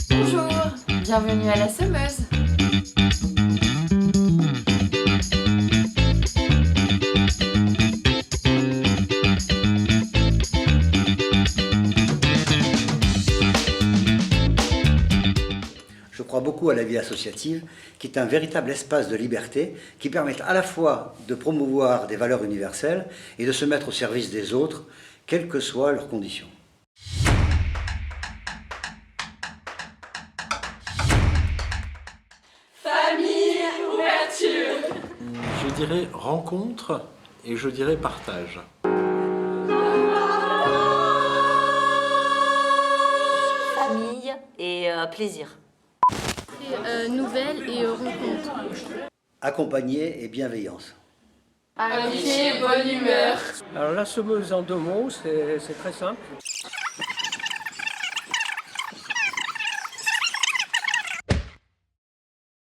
Bonjour, bienvenue à la Semeuse. Je crois beaucoup à la vie associative, qui est un véritable espace de liberté, qui permet à la fois de promouvoir des valeurs universelles et de se mettre au service des autres, quelles que soient leurs conditions. Famille, ouverture. Je dirais rencontre et je dirais partage. Famille et plaisir. Nouvelles et rencontres. Accompagner et bienveillance. Amitié, bonne humeur. Alors la Semeuse en 2 mots, c'est très simple.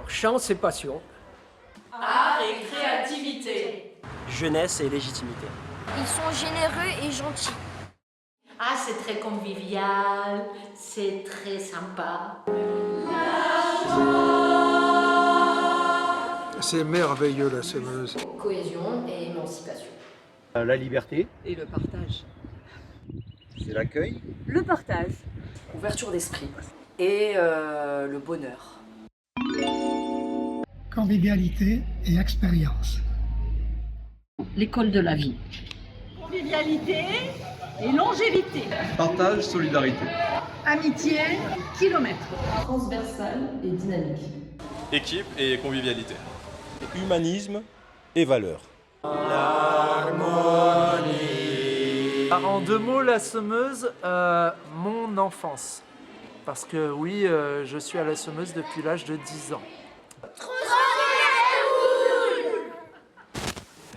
Chance et passion. Art et créativité. Jeunesse et légitimité. Ils sont généreux et gentils. Ah, c'est très convivial, c'est très sympa. C'est merveilleux la Semeuse. Cohésion et émancipation. La liberté. Et le partage. C'est l'accueil. Le partage. Ouverture d'esprit. Et le bonheur. Convivialité et expérience. L'école de la vie. Convivialité et longévité. Partage, solidarité. Amitié, kilomètres. Transversale et dynamique. Équipe et convivialité. Humanisme et valeurs. En 2 mots, la Semeuse, mon enfance. Parce que oui, je suis à la Semeuse depuis l'âge de 10 ans.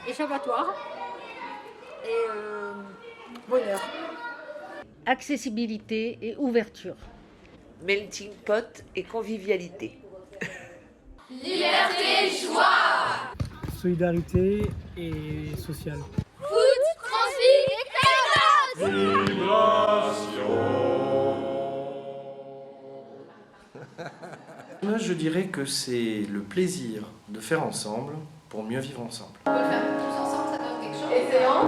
Échappatoire. Et bonheur. Accessibilité et ouverture. Melting pot et convivialité. Liberté, joie. Solidarité et sociale. Foot, transvie et Je dirais que c'est le plaisir de faire ensemble pour mieux vivre ensemble. On peut le faire tous ensemble, ça donne quelque chose. Essayons.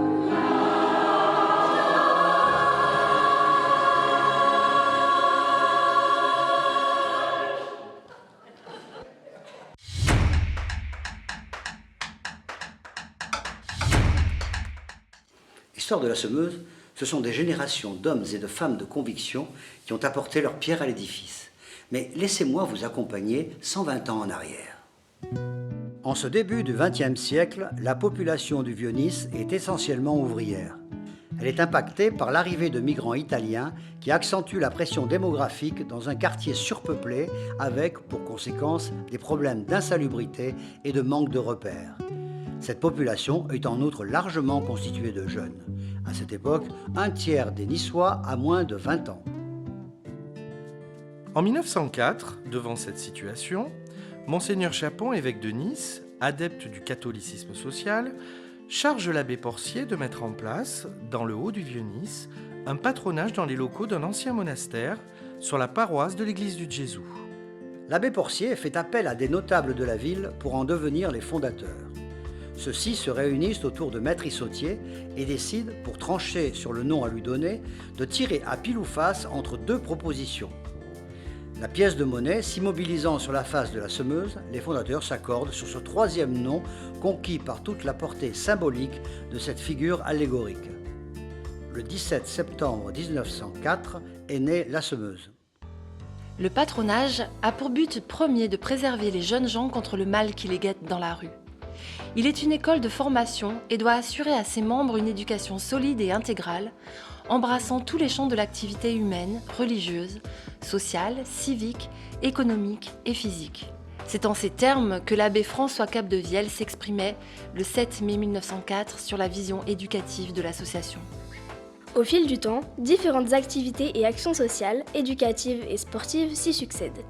L'histoire de la Semeuse, ce sont des générations d'hommes et de femmes de conviction qui ont apporté leur pierre à l'édifice. Mais laissez-moi vous accompagner 120 ans en arrière. En ce début du XXe siècle, la population du Vieux-Nice est essentiellement ouvrière. Elle est impactée par l'arrivée de migrants italiens qui accentuent la pression démographique dans un quartier surpeuplé avec, pour conséquence, des problèmes d'insalubrité et de manque de repères. Cette population est en outre largement constituée de jeunes. À cette époque, 1/3 des Niçois a moins de 20 ans. En 1904, devant cette situation, Monseigneur Chapon, évêque de Nice, adepte du catholicisme social, charge l'abbé Porcier de mettre en place, dans le haut du Vieux-Nice, un patronage dans les locaux d'un ancien monastère sur la paroisse de l'église du Jésus. L'abbé Porcier fait appel à des notables de la ville pour en devenir les fondateurs. Ceux-ci se réunissent autour de Maître Issautier et décident, pour trancher sur le nom à lui donner, de tirer à pile ou face entre 2 propositions. La pièce de monnaie s'immobilisant sur la face de la Semeuse, les fondateurs s'accordent sur ce 3e nom conquis par toute la portée symbolique de cette figure allégorique. Le 17 septembre 1904 est née la Semeuse. Le patronage a pour but premier de préserver les jeunes gens contre le mal qui les guette dans la rue. Il est une école de formation et doit assurer à ses membres une éducation solide et intégrale, embrassant tous les champs de l'activité humaine, religieuse, sociale, civique, économique et physique. C'est en ces termes que l'abbé François Capdevielle s'exprimait le 7 mai 1904 sur la vision éducative de l'association. Au fil du temps, différentes activités et actions sociales, éducatives et sportives s'y succèdent.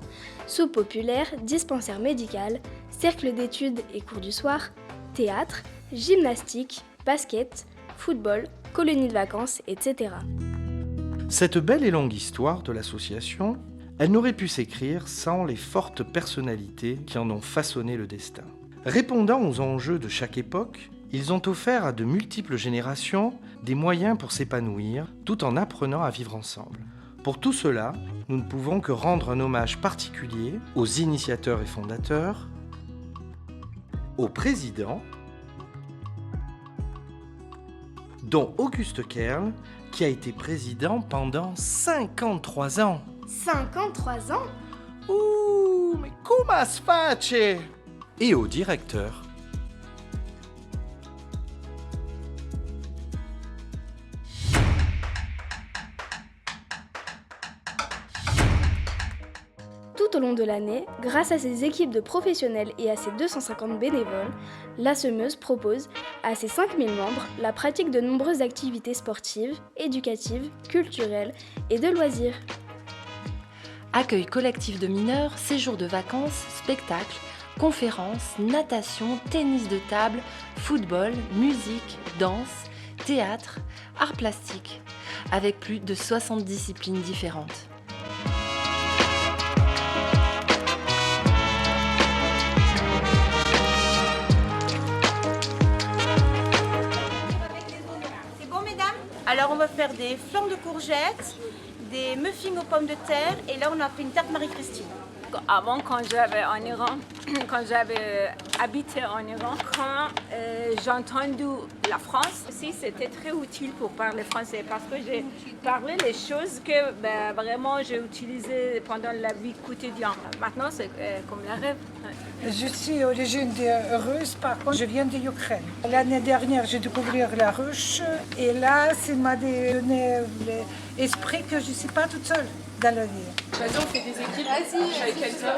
Soupe populaire, dispensaire médical, cercle d'études et cours du soir, théâtre, gymnastique, basket, football, colonies de vacances, etc. Cette belle et longue histoire de l'association, elle n'aurait pu s'écrire sans les fortes personnalités qui en ont façonné le destin. Répondant aux enjeux de chaque époque, ils ont offert à de multiples générations des moyens pour s'épanouir, tout en apprenant à vivre ensemble. Pour tout cela, nous ne pouvons que rendre un hommage particulier aux initiateurs et fondateurs, au président, dont Auguste Kerl, qui a été président pendant 53 ans. 53 ans? Ouh, mais comment se fait? Et au directeur. Tout au long de l'année, grâce à ses équipes de professionnels et à ses 250 bénévoles, la Semeuse propose à ses 5000 membres la pratique de nombreuses activités sportives, éducatives, culturelles et de loisirs. Accueil collectif de mineurs, séjours de vacances, spectacles, conférences, natation, tennis de table, football, musique, danse, théâtre, arts plastiques, avec plus de 60 disciplines différentes. C'est bon, mesdames? Alors on va faire des flancs de courgettes, des muffins aux pommes de terre et là on a fait une tarte Marie-Christine. Avant, quand j'avais en Iran, quand j'avais habité en Iran, quand j'ai entendu la France aussi, c'était très utile pour parler français parce que j'ai parlé les choses que vraiment j'ai utilisées pendant la vie quotidienne. Maintenant, c'est comme la rêve. Je suis d'origine russe, par contre, je viens de l'Ukraine. L'année dernière, j'ai découvert la ruche et là, ça m'a donné l'esprit que je ne suis pas toute seule dans la vie. Vas-y, on fait des équipes avec quelqu'un.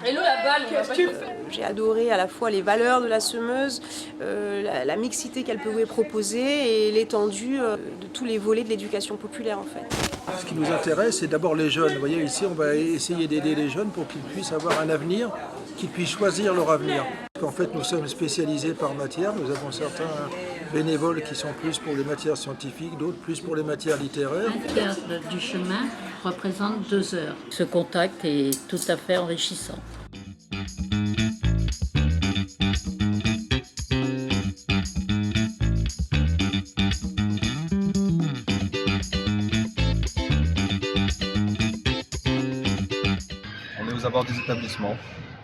Hello, la balle, qu'est-ce que tu fais? J'ai adoré à la fois les valeurs de la Semeuse, la mixité qu'elle pouvait proposer et l'étendue de tous les volets de l'éducation populaire en fait. Ce qui nous intéresse, c'est d'abord les jeunes. Vous voyez, ici, on va essayer d'aider les jeunes pour qu'ils puissent avoir un avenir, qu'ils puissent choisir leur avenir. En fait, nous sommes spécialisés par matière. Nous avons certains bénévoles qui sont plus pour les matières scientifiques, d'autres plus pour les matières littéraires. Un quart du chemin représente 2 heures. Ce contact est tout à fait enrichissant. On est aux abords des établissements,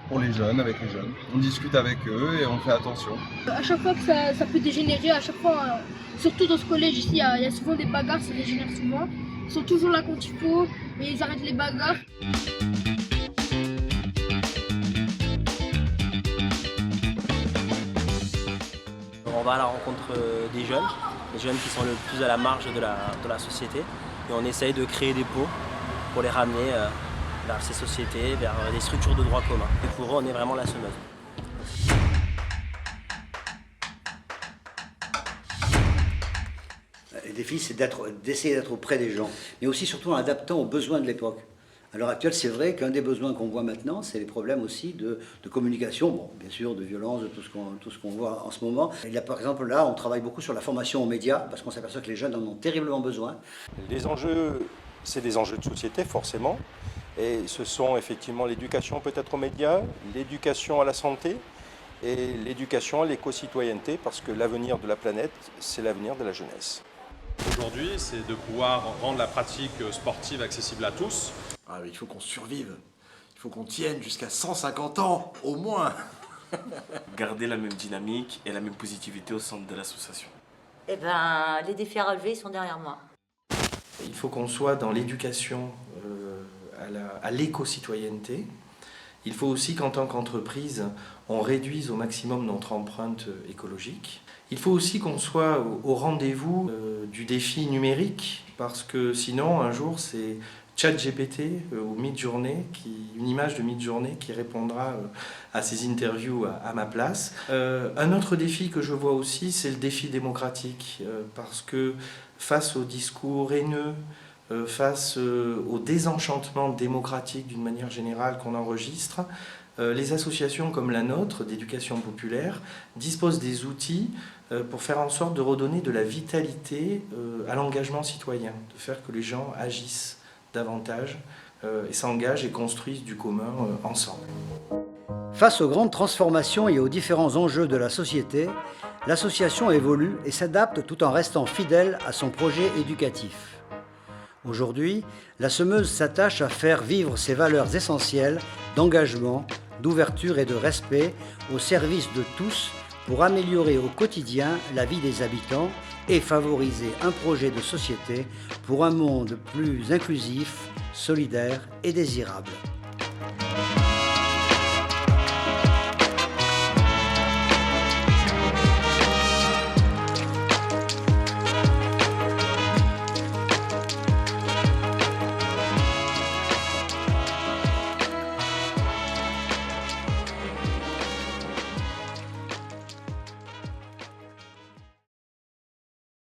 pour les jeunes, avec les jeunes. On discute avec eux et on fait attention. À chaque fois que ça peut dégénérer, à chaque fois, surtout dans ce collège ici, il y a souvent des bagarres, ça dégénère souvent. Ils sont toujours là quand il faut, mais ils arrêtent les bagarres. On va à la rencontre des jeunes qui sont le plus à la marge de la société. Et on essaye de créer des pots pour les ramener vers ces sociétés, vers des structures de droit commun. Et pour eux, on est vraiment la Semeuse. Le défi, c'est d'essayer d'être auprès des gens, mais aussi surtout en adaptant aux besoins de l'époque. À l'heure actuelle, c'est vrai qu'un des besoins qu'on voit maintenant, c'est les problèmes aussi de communication, bon, bien sûr, de violence, de tout ce qu'on voit en ce moment. Il y a, par exemple, là, on travaille beaucoup sur la formation aux médias, parce qu'on s'aperçoit que les jeunes en ont terriblement besoin. Les enjeux, c'est des enjeux de société, forcément. Et ce sont effectivement l'éducation peut-être aux médias, l'éducation à la santé et l'éducation à l'éco-citoyenneté, parce que l'avenir de la planète, c'est l'avenir de la jeunesse. Aujourd'hui, c'est de pouvoir rendre la pratique sportive accessible à tous. Ah, mais il faut qu'on survive. Il faut qu'on tienne jusqu'à 150 ans, au moins. Garder la même dynamique et la même positivité au centre de l'association. Eh ben, les défis à relever sont derrière moi. Il faut qu'on soit dans l'éducation à l'éco-citoyenneté. Il faut aussi qu'en tant qu'entreprise, on réduise au maximum notre empreinte écologique. Il faut aussi qu'on soit au rendez-vous du défi numérique, parce que sinon, un jour, c'est ChatGPT ou Midjourney, une image de Midjourney qui répondra à ces interviews à ma place. Un autre défi que je vois aussi, c'est le défi démocratique, parce que face au discours haineux, face au désenchantement démocratique d'une manière générale qu'on enregistre, les associations comme la nôtre d'éducation populaire disposent des outils pour faire en sorte de redonner de la vitalité à l'engagement citoyen, de faire que les gens agissent davantage et s'engagent et construisent du commun ensemble. Face aux grandes transformations et aux différents enjeux de la société, l'association évolue et s'adapte tout en restant fidèle à son projet éducatif. Aujourd'hui, la Semeuse s'attache à faire vivre ses valeurs essentielles d'engagement, d'ouverture et de respect au service de tous pour améliorer au quotidien la vie des habitants et favoriser un projet de société pour un monde plus inclusif, solidaire et désirable.